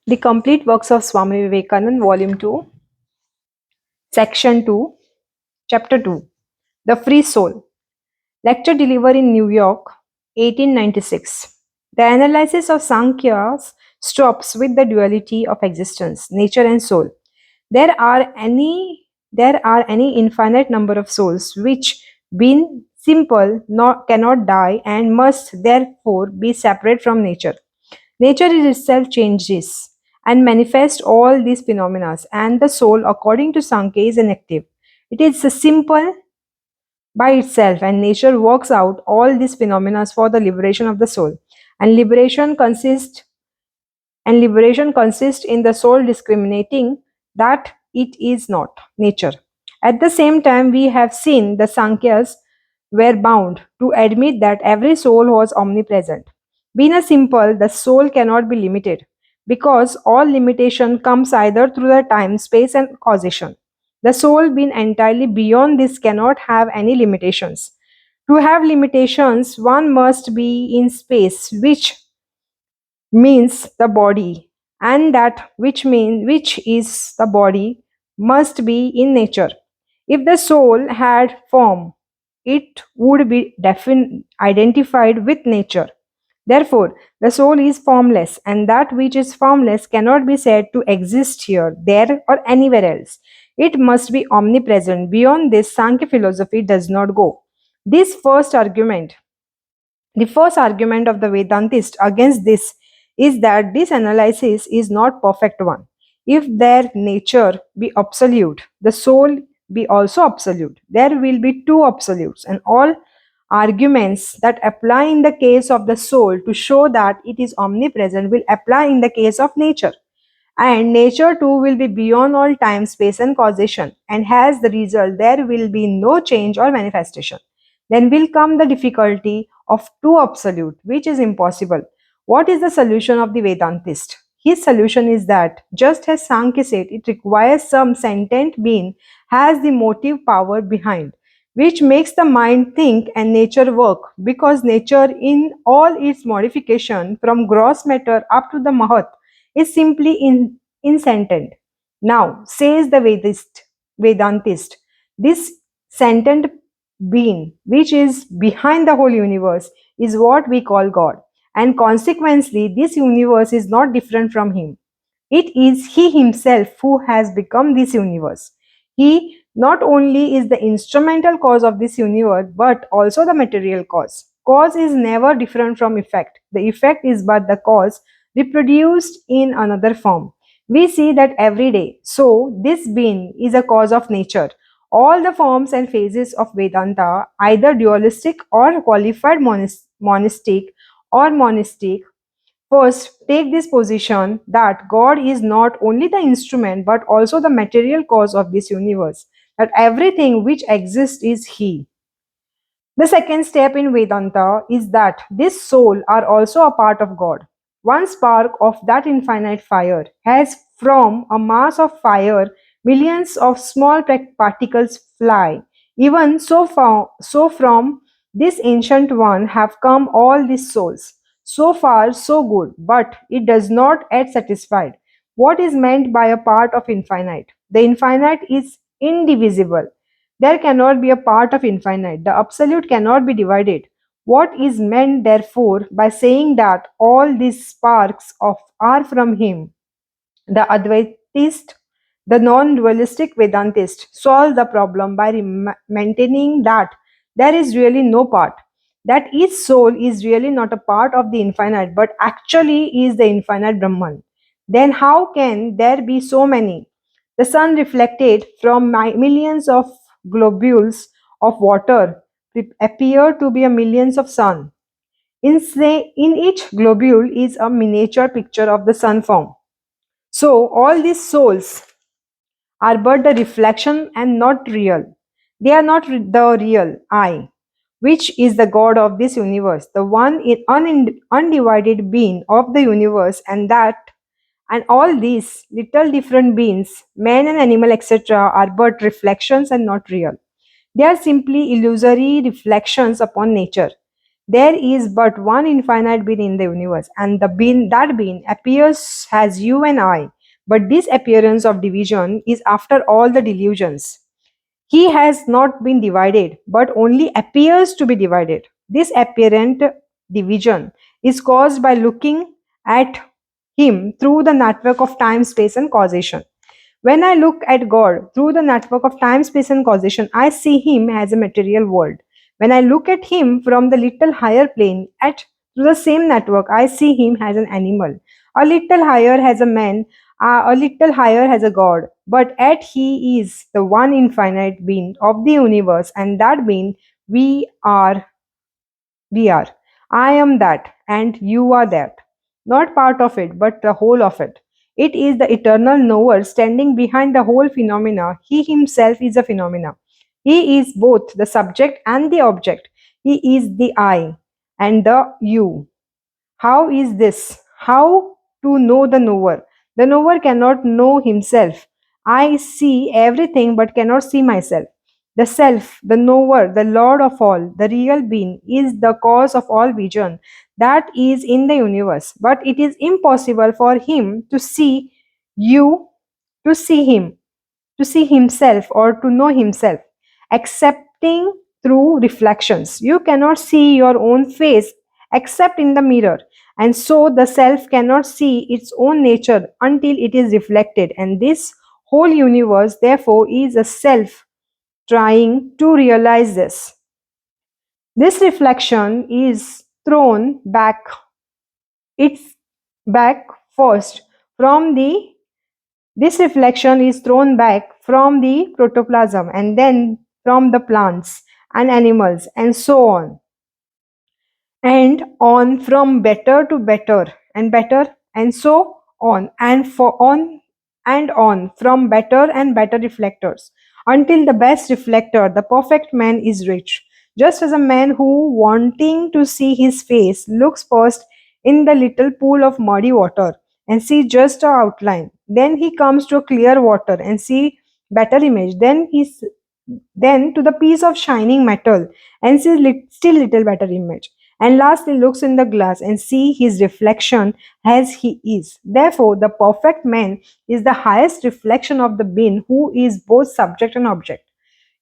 The complete works of Swami Vivekananda, Volume 2, Section 2, Chapter 2, The Free Soul. Lecture delivered in New York, 1896. The analysis of Sankhya stops with the duality of existence, nature and soul. There are any infinite number of souls which, being simple, cannot die and must therefore be separate from nature. Nature itself changes and manifests all these phenomena, and the soul, according to Sankhya, is inactive. It is simple by itself, and nature works out all these phenomena for the liberation of the soul. And liberation consists in the soul discriminating that it is not nature. At the same time, we have seen the Sankhya's were bound to admit that every soul was omnipresent. Being a simple, the soul cannot be limited because all limitation comes either through the time, space, and causation. The soul, being entirely beyond this, cannot have any limitations. To have limitations, one must be in space, which means the body, and that which is the body must be in nature. If the soul had form, it would be identified with nature. Therefore, the soul is formless, and that which is formless cannot be said to exist here, there, or anywhere else. It must be omnipresent. Beyond this, Sankhya philosophy does not go. This first argument The first argument of the Vedantist against this is that this analysis is not perfect one. If their nature be absolute, the soul be also absolute. There will be two absolutes, and all arguments that apply in the case of the soul to show that it is omnipresent will apply in the case of nature. And nature too will be beyond all time, space, and causation, and as the result, there will be no change or manifestation. Then will come the difficulty of two absolute, which is impossible. What is the solution of the Vedantist? His solution is that, just as Sankhya said, it requires some sentient being has the motive power behind, which makes the mind think and nature work, because nature in all its modification from gross matter up to the Mahat is simply insentient. Now, says the Vedantist, this sentient being, which is behind the whole universe, is what we call God. And consequently, this universe is not different from Him. It is He Himself who has become this universe. He not only is the instrumental cause of this universe, but also the material cause. Cause is never different from effect. The effect is but the cause reproduced in another form. We see that every day. So, this being is a cause of nature. All the forms and phases of Vedanta, either dualistic or qualified monistic, first take this position that God is not only the instrument but also the material cause of this universe, that everything which exists is He. The second step in Vedanta is that this soul are also a part of God. One spark of that infinite fire has from a mass of fire millions of small particles fly. Even so from this ancient one have come all these souls. So far, so good, but it does not yet satisfied. What is meant by a part of infinite? The infinite is indivisible. There cannot be a part of infinite. The absolute cannot be divided. What is meant, therefore, by saying that all these sparks of are from Him? The Advaitist, the non-dualistic Vedantist, solve the problem by maintaining that there is really no part, that each soul is really not a part of the infinite, but actually is the infinite Brahman. Then how can there be so many? The sun reflected from millions of globules of water appear to be a millions of sun. In each globule is a miniature picture of the sun form. So all these souls are but the reflection and not real. They are not the real I, which is the God of this universe, the one undivided being of the universe, and all these little different beings, man and animal, etc., are but reflections and not real. They are simply illusory reflections upon nature. There is but one infinite being in the universe, and the being that being appears as you and I. But this appearance of division is after all the delusions. He has not been divided, but only appears to be divided. This apparent division is caused by looking at him through the network of time, space, and causation. When I look at God through the network of time, space, and causation, I see Him as a material world. When I look at Him from the little higher plane, at through the same network, I see Him as an animal. A little higher as a man, a little higher as a God. But at He is the one infinite being of the universe, and that being we are we are. I am that, and you are that. Not part of it, but the whole of it. It is the eternal knower standing behind the whole phenomena. He himself is a phenomena. He is both the subject and the object. He is the I and the you. How is this? How to know the knower? The knower cannot know himself. I see everything but cannot see myself. The self, the knower, the Lord of all, the real being, is the cause of all vision that is in the universe. But it is impossible for him to see you, to see him, to see himself or to know himself, excepting through reflections. You cannot see your own face except in the mirror, and so the self cannot see its own nature until it is reflected, and this whole universe, therefore, is a self trying to realize this. This reflection is thrown back, it's back first from the this reflection is thrown back from the protoplasm and then from the plants and animals and so on from better to better and so on from better and better reflectors until the best reflector, the perfect man, is reached. Just as a man who, wanting to see his face, looks first in the little pool of muddy water and see just a outline, then he comes to a clear water and see better image, then to the piece of shining metal and sees still little better image, and lastly looks in the glass and see his reflection as he is. Therefore, the perfect man is the highest reflection of the being who is both subject and object.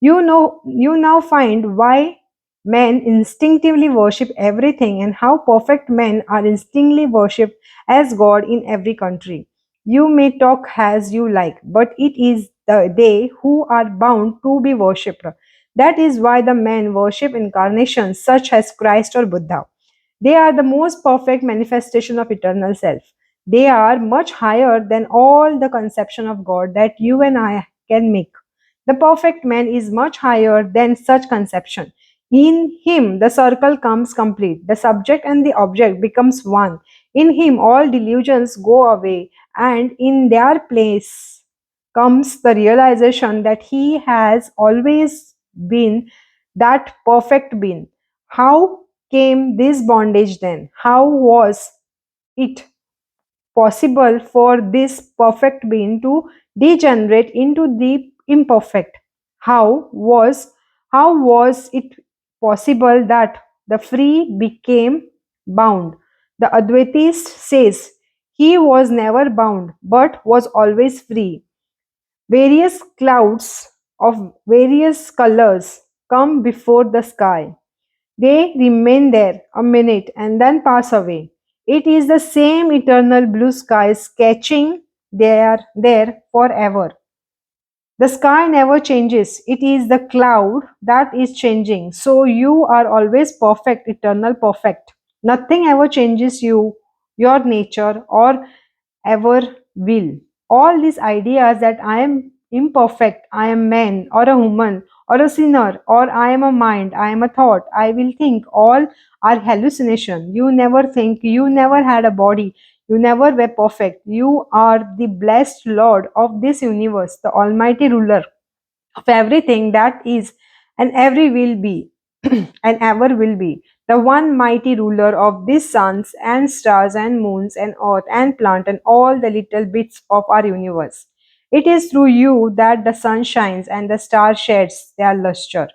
You now find why men instinctively worship everything and how perfect men are instinctively worshipped as God in every country. You may talk as you like, but it is they who are bound to be worshipped. That is why the men worship incarnations such as Christ or Buddha. They are the most perfect manifestation of eternal self. They are much higher than all the conception of God that you and I can make. The perfect man is much higher than such conception. In him, the circle comes complete. The subject and the object becomes one. In him, all delusions go away, and in their place comes the realization that he has always been that perfect being. How came this bondage then? How was it possible for this perfect being to degenerate into the imperfect? How was how was it possible that the free became bound? The Advaitist says he was never bound but was always free. Various clouds of various colors come before the sky. They remain there a minute and then pass away. It is the same eternal blue sky sketching there forever. The sky never changes. It is the cloud that is changing. So you are always perfect, eternal perfect. Nothing ever changes your nature, or ever will. All these ideas that I am imperfect, I am man or a woman or a sinner, or I am a mind, I am a thought, I will think, all are hallucination. You never think, you never had a body, you never were perfect. You are the blessed Lord of this universe, the Almighty Ruler of everything that is and every will be and ever will be, the one mighty ruler of these suns and stars and moons and earth and plant and all the little bits of our universe. It is through you that the sun shines and the star sheds their luster,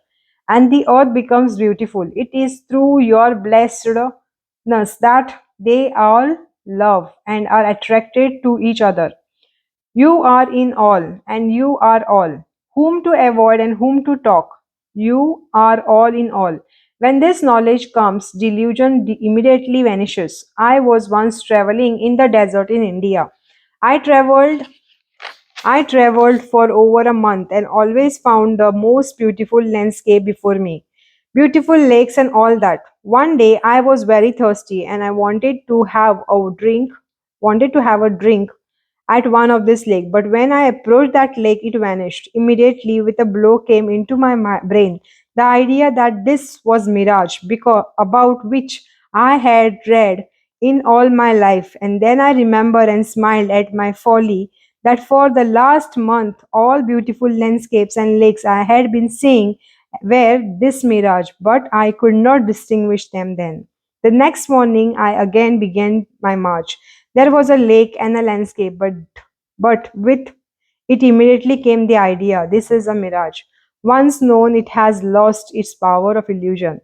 and the earth becomes beautiful. It is through your blessedness that they all love and are attracted to each other. You are in all, and you are all. Whom to avoid and whom to talk. You are all in all. When this knowledge comes, delusion immediately vanishes. I was once traveling in the desert in India. I traveled I traveled for over a month and always found the most beautiful landscape before me. Beautiful lakes and all that. One day I was very thirsty and I wanted to have a drink at one of this lake, but when I approached that lake, it vanished. Immediately, with a blow came into my brain the idea that this was mirage, because about which I had read in all my life. And then I remembered and smiled at my folly that for the last month, all beautiful landscapes and lakes I had been seeing were this mirage, but I could not distinguish them then. The next morning, I again began my march. There was a lake and a landscape, but with it immediately came the idea this is a mirage. Once known, it has lost its power of illusion.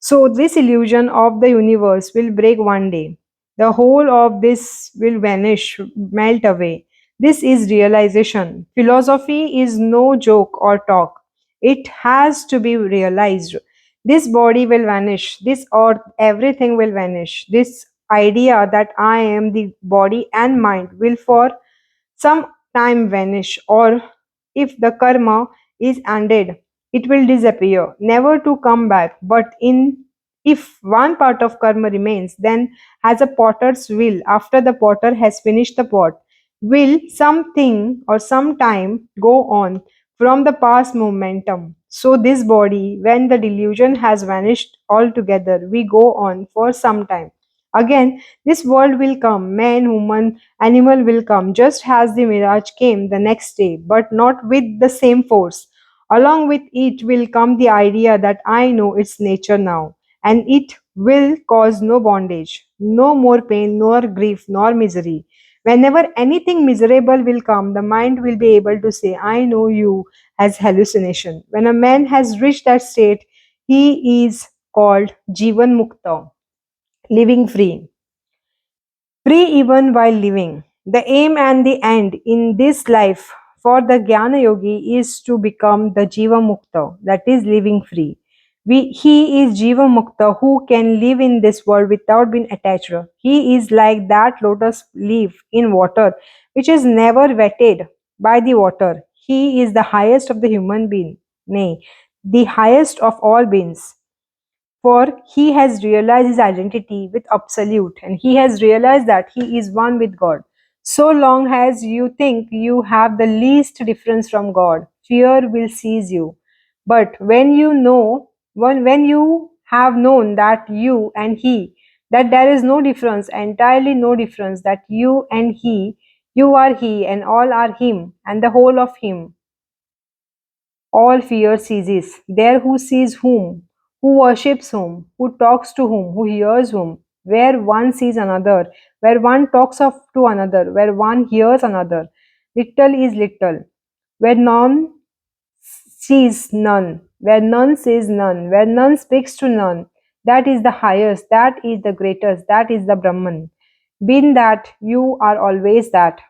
So, this illusion of the universe will break one day. The whole of this will vanish, melt away. This is realization. Philosophy is no joke or talk. It has to be realized. This body will vanish. This earth, everything will vanish. This idea that I am the body and mind will for some time vanish, or if the karma is ended, it will disappear, never to come back. But in if one part of karma remains, then as a potter's wheel, after the potter has finished the pot, will something or some time go on from the past momentum. So this body, when the delusion has vanished altogether, we go on for some time. Again, this world will come, man, woman, animal will come, just as the mirage came the next day, but not with the same force. Along with it will come the idea that I know its nature now, and it will cause no bondage, no more pain, nor grief, nor misery. Whenever anything miserable will come, the mind will be able to say, I know you as hallucination. When a man has reached that state, he is called Jivan Mukta, living free. Free even while living. The aim and the end in this life for the Jnana Yogi is to become the Jiva Mukta, that is living free. He is Jiva Mukta who can live in this world without being attached. He is like that lotus leaf in water which is never wetted by the water. He is the highest of the human being, nay, the highest of all beings, for he has realized his identity with absolute, and he has realized that he is one with God. So long as you think you have the least difference from God, fear will seize you. But when you have known that you and he, that there is no difference, entirely no difference, that you and he, you are he and all are him and the whole of him, all fear ceases. There who sees whom, who worships whom, who talks to whom, who hears whom, where one sees another, where one talks of to another, where one hears another. Little is little, where none sees none, where none sees none, where none speaks to none. That is the highest, that is the greatest, that is the Brahman. Being that, you are always that.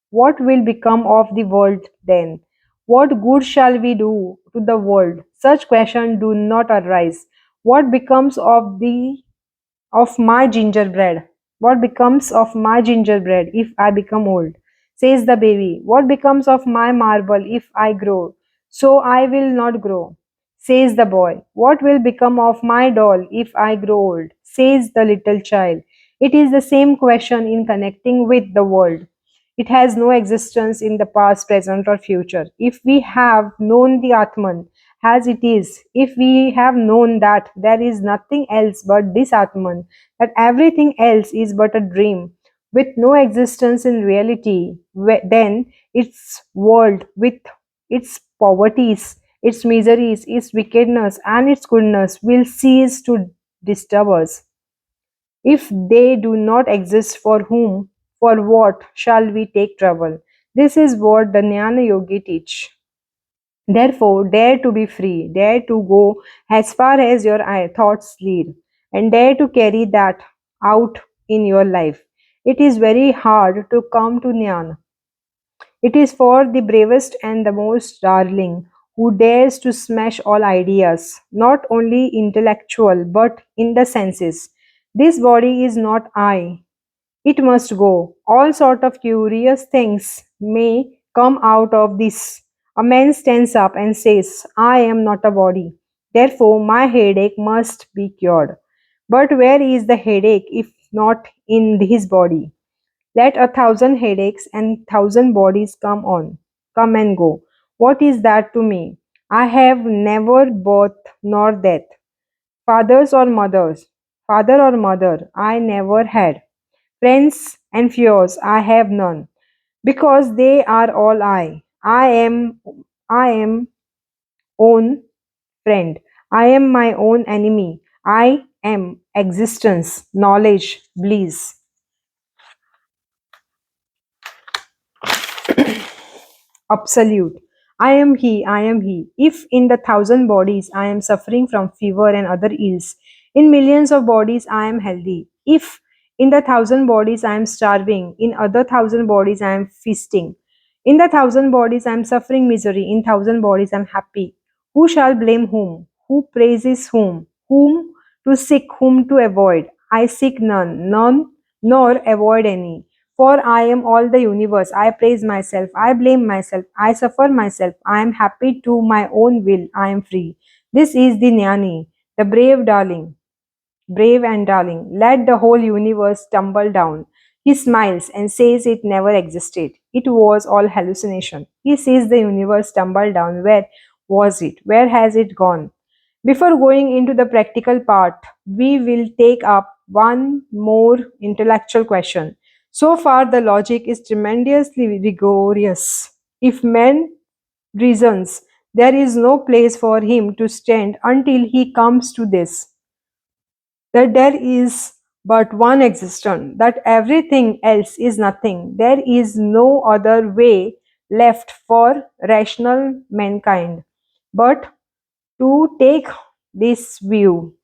What will become of the world then? What good shall we do to the world? Such questions do not arise. What becomes of my gingerbread? What becomes of my gingerbread if I become old? Says the baby. What becomes of my marble if I grow? So I will not grow. Says the boy. What will become of my doll if I grow old? Says the little child. It is the same question in connecting with the world. It has no existence in the past, present, or future. If we have known the Atman as it is, if we have known that there is nothing else but this Atman, that everything else is but a dream with no existence in reality, then its world with its poverties, its miseries, its wickedness, and its goodness will cease to disturb us. If they do not exist, for whom, for what shall we take trouble? This is what the Jnana Yogi teach. Therefore, dare to be free, dare to go as far as your thoughts lead, and dare to carry that out in your life. It is very hard to come to Jnana. It is for the bravest and the most darling who dares to smash all ideas, not only intellectual but in the senses. This body is not I, it must go. All sort of curious things may come out of this. A man stands up and says, I am not a body. Therefore, my headache must be cured. But where is the headache if not in his body? Let 1,000 headaches and 1,000 bodies come and go. What is that to me? I have never birth nor death. Fathers or mothers, father or mother, I never had. Friends and fears I have none, because they are all I. I am own friend. I am my own enemy. I am existence, knowledge, bliss. Absolute. I am he, I am he. If in the 1,000 bodies I am suffering from fever and other ills, in millions of bodies I am healthy. If in the 1,000 bodies I am starving, in other 1,000 bodies I am feasting. In the 1,000 bodies I am suffering misery, in 1,000 bodies I am happy. Who shall blame whom? Who praises whom? Whom to seek, whom to avoid? I seek none, none nor avoid any. For I am all the universe. I praise myself. I blame myself. I suffer myself. I am happy to my own will. I am free. This is the Jnani, the brave darling, brave and darling. Let the whole universe tumble down. He smiles and says it never existed. It was all hallucination. He sees the universe tumble down. Where was it? Where has it gone? Before going into the practical part, we will take up one more intellectual question. So far, the logic is tremendously rigorous. If man reasons, there is no place for him to stand until he comes to this, that there is but one existence, that everything else is nothing. There is no other way left for rational mankind but to take this view.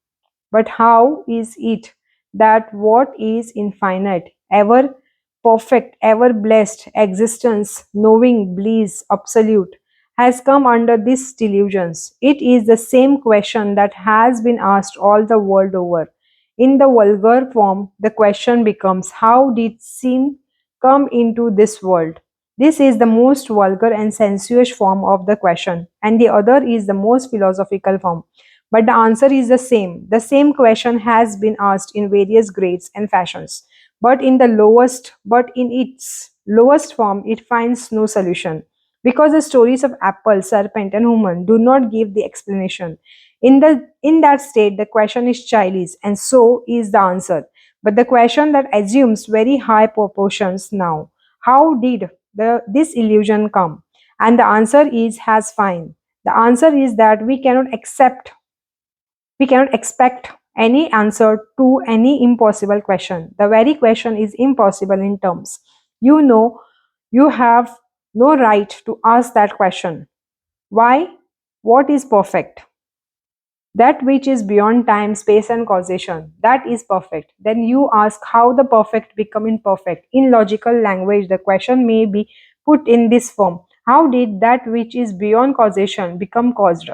But how is it that what is infinite, ever perfect, ever blessed existence, knowing bliss absolute, has come under these delusions? It is the same question that has been asked all the world over. In the vulgar form, the question becomes, how did sin come into this world? This is the most vulgar and sensuous form of the question, and the other is the most philosophical form. But the answer is the same. The same question has been asked in various grades and fashions. But in its lowest form, it finds no solution. Because the stories of apple, serpent, and human do not give the explanation. In that state, the question is childish, and so is the answer. But the question that assumes very high proportions now. How did this illusion come? And the answer is has fine. The answer is that we cannot expect any answer to any impossible question. The very question is impossible in terms. You know, you have no right to ask that question. Why? What is perfect? That which is beyond time, space, and causation, that is perfect. Then you ask how the perfect become imperfect. In logical language, the question may be put in this form: how did that which is beyond causation become caused?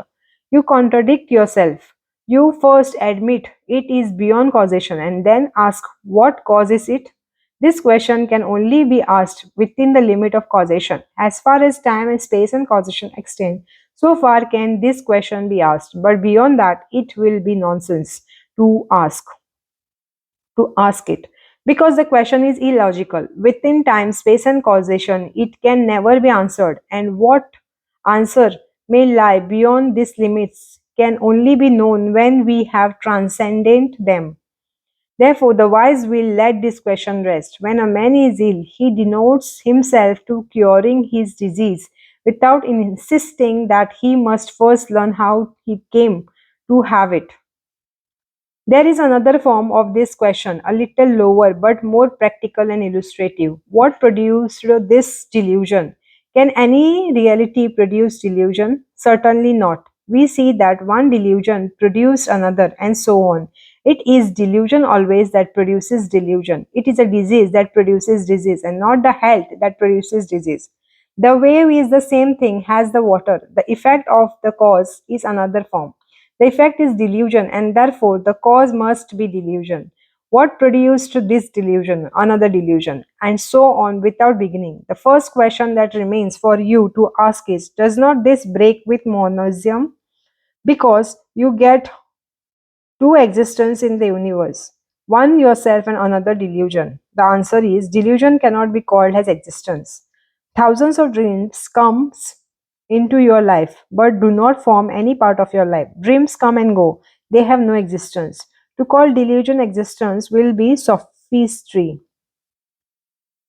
You contradict yourself. You first admit it is beyond causation and then ask what causes it. This question can only be asked within the limit of causation. As far as time and space and causation extend, so far can this question be asked, but beyond that, it will be nonsense to ask it, because the question is illogical. Within time, space, and causation, it can never be answered, and what answer may lie beyond these limits can only be known when we have transcended them. Therefore, the wise will let this question rest. When a man is ill, he denotes himself to curing his disease without insisting that he must first learn how he came to have it. There is another form of this question, a little lower but more practical and illustrative. What produced this delusion? Can any reality produce delusion? Certainly not. We see that one delusion produced another, and so on. It is delusion always that produces delusion. It is a disease that produces disease, and not the health that produces disease. The wave is the same thing as the water. The effect of the cause is another form. The effect is delusion, and therefore the cause must be delusion. What produced this delusion? Another delusion, and so on without beginning. The first question that remains for you to ask is: does not this break with monism? Because you get two existence in the universe, one yourself and another delusion. The answer is delusion cannot be called as existence. Thousands of dreams comes into your life but do not form any part of your life. Dreams come and go, they have no existence. To call delusion existence will be sophistry.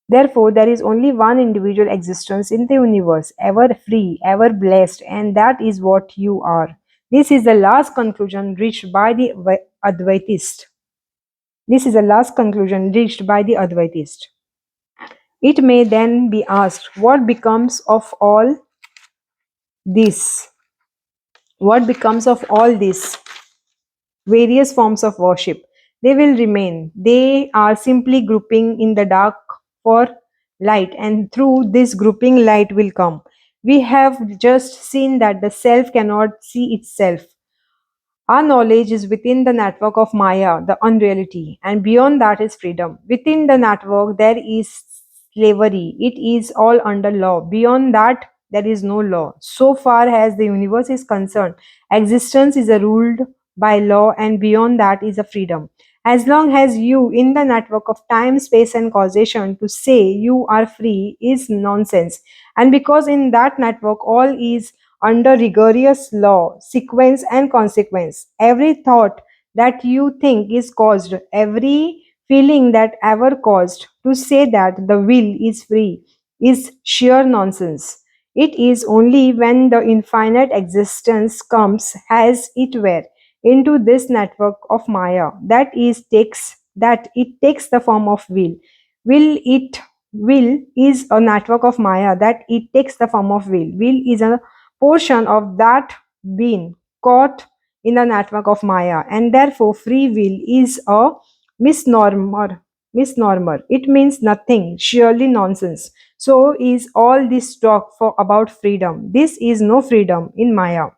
Therefore, there is only one individual existence in the universe, ever free, ever blessed, and that is what you are. This is the last conclusion reached by the Advaitist. This is the last conclusion reached by the Advaitist. It may then be asked, what becomes of all this? What becomes of all these various forms of worship? They will remain. They are simply grouping in the dark for light, and through this grouping, light will come. We have just seen that the self cannot see itself. Our knowledge is within the network of Maya, the unreality, and beyond that is freedom. Within the network, there is slavery. It is all under law. Beyond that, there is no law. So far as the universe is concerned, existence is ruled by law, and beyond that is a freedom. As long as you, in the network of time, space, and causation, to say you are free is nonsense. And because in that network all is under rigorous law, sequence, and consequence. Every thought that you think is caused, every feeling that ever caused, to say that the will is free is sheer nonsense. It is only when the infinite existence comes, as it were, into this network of Maya that it takes the form of will. Will is a network of Maya that it takes the form of will. Will is a portion of that being caught in the network of Maya, and therefore free will is a misnomer. Misnomer. It means nothing, surely nonsense. So is all this talk for about freedom. This is no freedom in Maya.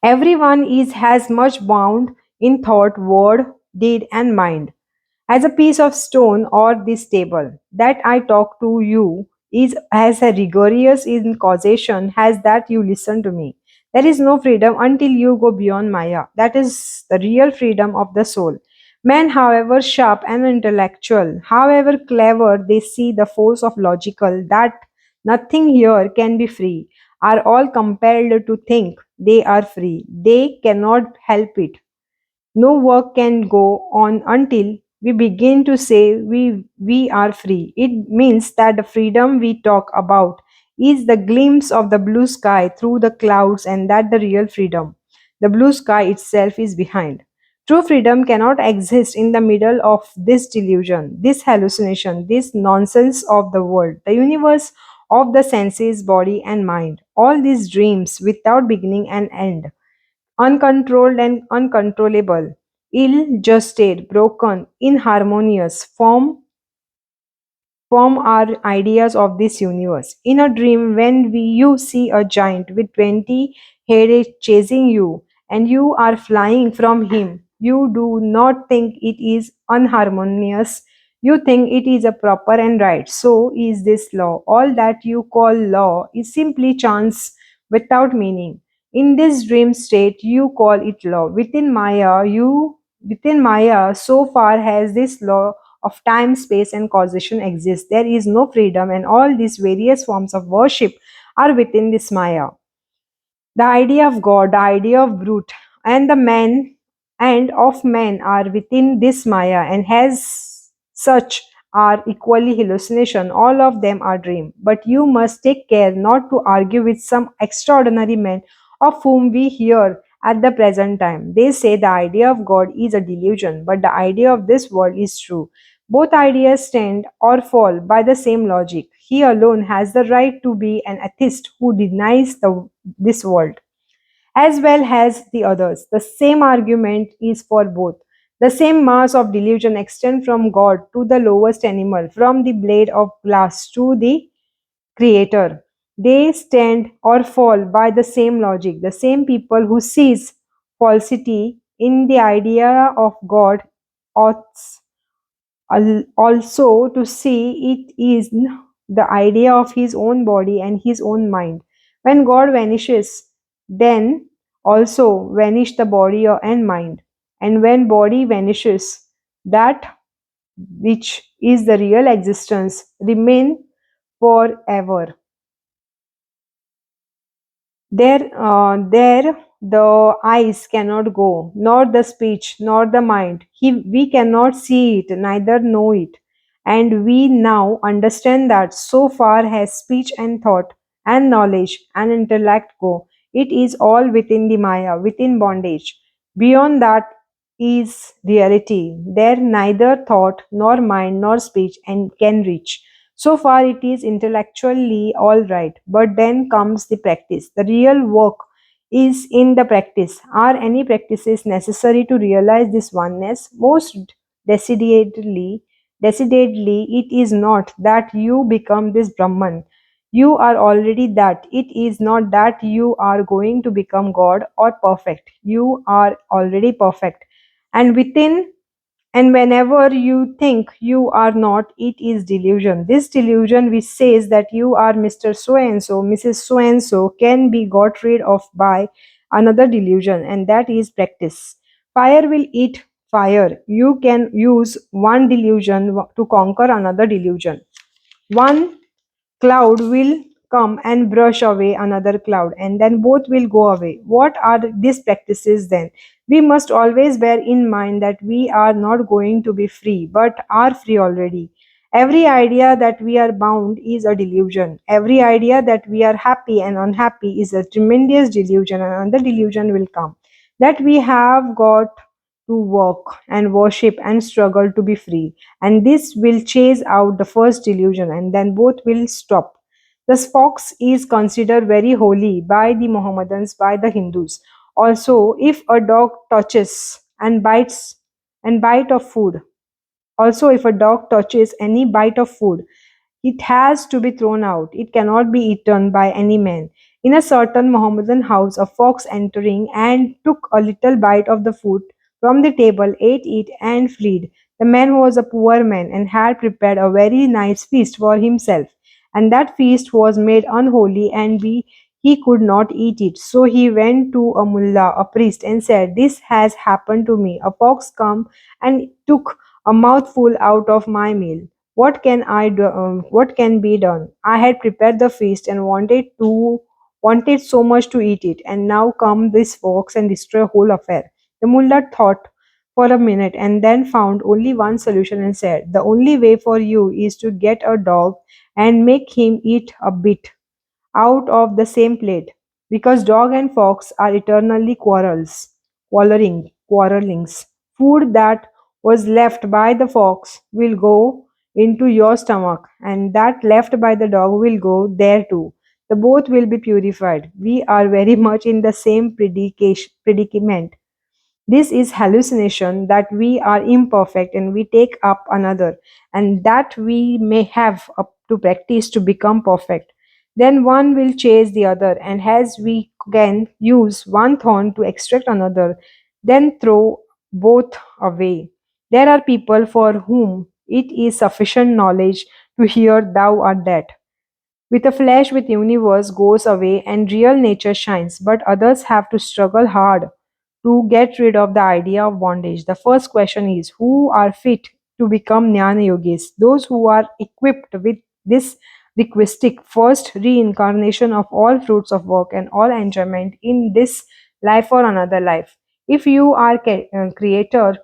Everyone is as much bound in thought, word, deed, and mind as a piece of stone or this table that I talk to you is as a rigorous in causation as that you listen to me. There is no freedom until you go beyond Maya. That is the real freedom of the soul. Men, however sharp and intellectual, however clever they see the force of logical that nothing here can be free, are all compelled to think they are free. They cannot help it. No work can go on until we begin to say we are free. It means that the freedom we talk about is the glimpse of the blue sky through the clouds, and that the real freedom. The blue sky itself is behind. True freedom cannot exist in the middle of this delusion, this hallucination, this nonsense of the world, the universe of the senses, body, and mind. All these dreams without beginning and end, uncontrolled and uncontrollable, ill-justed, broken, inharmonious, form our ideas of this universe. In a dream, when you see a giant with 20 heads chasing you and you are flying from him, you do not think it is unharmonious. You think it is a proper and right. So is this law. All that you call law is simply chance without meaning. In this dream state, you call it law. Within Maya, so far has this law of time, space, and causation exists. There is no freedom, and all these various forms of worship are within this Maya. The idea of God, the idea of brute, and the man and of man are within this Maya, and as such are equally hallucination. All of them are dream. But you must take care not to argue with some extraordinary men of whom we hear at the present time. They say the idea of God is a delusion, but the idea of this world is true. Both ideas stand or fall by the same logic. He alone has the right to be an atheist who denies this world, as well as the others. The same argument is for both. The same mass of delusion extends from God to the lowest animal, from the blade of glass to the Creator. They stand or fall by the same logic. The same people who sees falsity in the idea of God ought also to see it is the idea of his own body and his own mind. When God vanishes, then also vanish the body and mind. And when body vanishes, that which is the real existence remain forever. There the eyes cannot go, nor the speech, nor the mind. We cannot see it, neither know it. And we now understand that so far as speech and thought and knowledge and intellect go, it is all within the Maya, within bondage. Beyond that is reality. There neither thought nor mind nor speech and can reach. So far, it is intellectually all right, but then comes the practice. The real work is in the practice. Are any practices necessary to realize this oneness? Most decidedly, it is not that you become this Brahman. You are already that. It is not that you are going to become God or perfect. You are already perfect. And within and whenever you think you are not, it is delusion. This delusion which says that you are Mr. So and so, Mrs. So and so, can be got rid of by another delusion, and that is practice. Fire will eat fire. You can use one delusion to conquer another delusion. One cloud will come and brush away another cloud, and then both will go away. What are these practices then? We must always bear in mind that we are not going to be free, but are free already. Every idea that we are bound is a delusion. Every idea that we are happy and unhappy is a tremendous delusion, and another delusion will come that we have got to work and worship and struggle to be free, and this will chase out the first delusion, and then both will stop. The fox is considered very holy by the Mohammedans, by the Hindus. Also, if a dog touches and bites and bite of food, also if a dog touches any bite of food, it has to be thrown out. It cannot be eaten by any man. In a certain Mohammedan house, a fox entering and took a little bite of the food from the table, ate it, and fled. The man was a poor man and had prepared a very nice feast for himself. And that feast was made unholy, and he could not eat it. So he went to a mullah, a priest, and said, "This has happened to me. A fox come and took a mouthful out of my meal. What can I do? What can be done? I had prepared the feast and wanted so much to eat it, and now come this fox and destroy whole affair." The mullah thought for a minute and then found only one solution and said, "The only way for you is to get a dog and make him eat a bit out of the same plate, because dog and fox are eternally quarrelings. Food that was left by the fox will go into your stomach, and that left by the dog will go there too. The both will be purified. We are very much in the same predicament. This is hallucination that we are imperfect and we take up another, and that we may have up to practice to become perfect. Then one will chase the other, and as we can use one thorn to extract another, then throw both away. There are people for whom it is sufficient knowledge to hear thou art dead. With a flash, with universe goes away and real nature shines, but others have to struggle hard to get rid of the idea of bondage. The first question is, who are fit to become Jnana Yogis? Those who are equipped with this requisite first reincarnation of all fruits of work and all enjoyment in this life or another life. If you are creator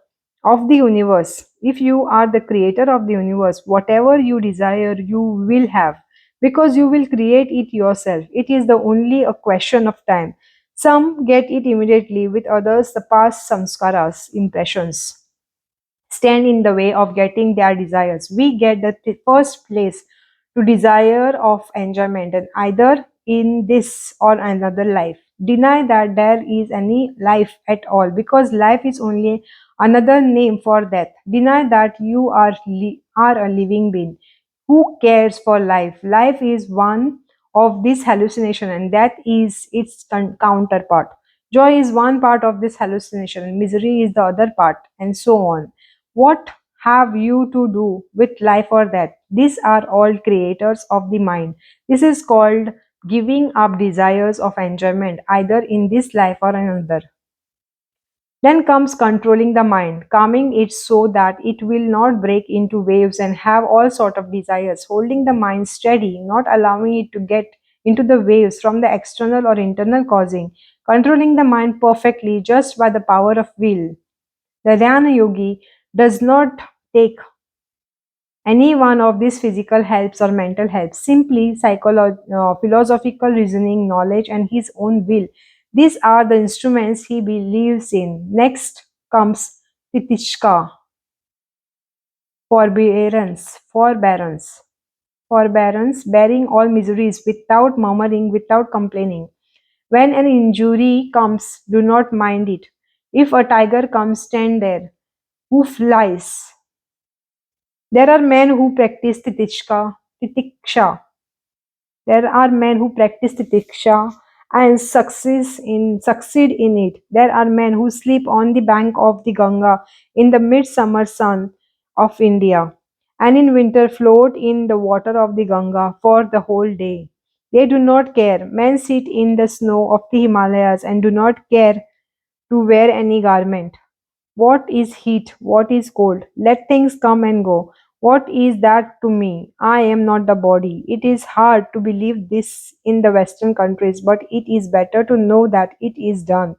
of the universe, if you are the creator of the universe, whatever you desire, you will have, because you will create it yourself. It is the only a question of time. Some get it immediately, with others the past samskaras, impressions. stand in the way of getting their desires. We get the first place to desire of enjoyment, and either in this or another life. Deny that there is any life at all, because life is only another name for death. Deny that you are a living being. Who cares for life? Life is one of this hallucination, and that is its counterpart. Joy is one part of this hallucination, and misery is the other part, and so on. What have you to do with life or death? These are all creators of the mind. This is called giving up desires of enjoyment, either in this life or another. Then comes controlling the mind, calming it so that it will not break into waves and have all sort of desires, holding the mind steady, not allowing it to get into the waves from the external or internal causing, controlling the mind perfectly just by the power of will. The Dhyana yogi does not take any one of these physical helps or mental helps, simply philosophical reasoning, knowledge, and his own will. These are the instruments he believes in. Next comes titishka, forbearance, bearing all miseries without murmuring, without complaining. When an injury comes, do not mind it. If a tiger comes, stand there. Who flies? There are men who practice titiksha. There are men who practice titiksha and succeed in it. There are men who sleep on the bank of the Ganga in the midsummer sun of India, and in winter float in the water of the Ganga for the whole day. They do not care. Men sit in the snow of the Himalayas and do not care to wear any garment. What is heat? What is cold? Let things come and go. What is that to me? I am not the body. It is hard to believe this in the Western countries, but it is better to know that it is done.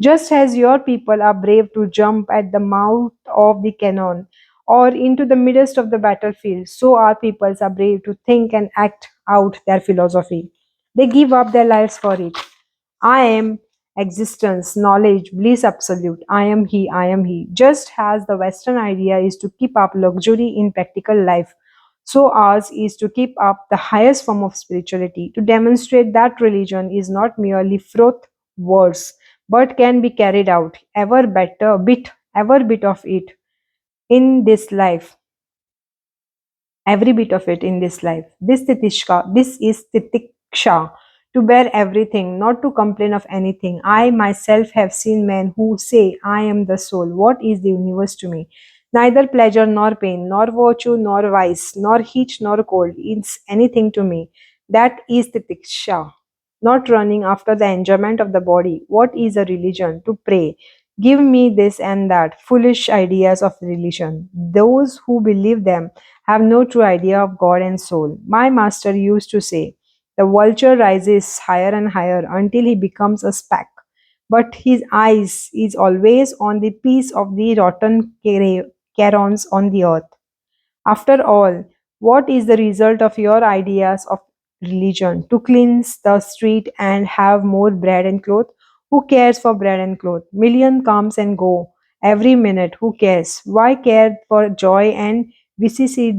Just as your people are brave to jump at the mouth of the cannon or into the midst of the battlefield, so our peoples are brave to think and act out their philosophy. They give up their lives for it. I am existence, knowledge, bliss absolute. I am He. Just as the Western idea is to keep up luxury in practical life, so ours is to keep up the highest form of spirituality, to demonstrate that religion is not merely froth words, but can be carried out, ever bit of it in this life, every bit of it in this life. This is titiksha, to bear everything, not to complain of anything. I myself have seen men who say, I am the soul. What is the universe to me? Neither pleasure nor pain, nor virtue nor vice, nor heat nor cold is anything to me. That is titiksha, not running after the enjoyment of the body. What is a religion? To pray. Give me this and that. Foolish ideas of religion. Those who believe them have no true idea of God and soul. My master used to say, the vulture rises higher and higher until he becomes a speck, but his eyes is always on the piece of the rotten carons on the earth. After all, what is the result of your ideas of religion? To cleanse the street and have more bread and cloth? Who cares for bread and cloth? Million comes and go every minute. Who cares? Why care for joy and vicissitudes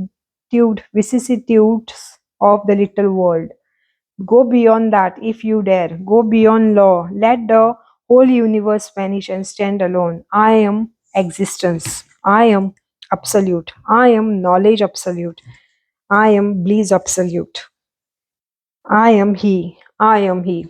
of the little world? Go beyond that if you dare. Go beyond law. Let the whole universe vanish and stand alone. I am existence. I am absolute. I am knowledge absolute. I am bliss absolute. I am He. I am He.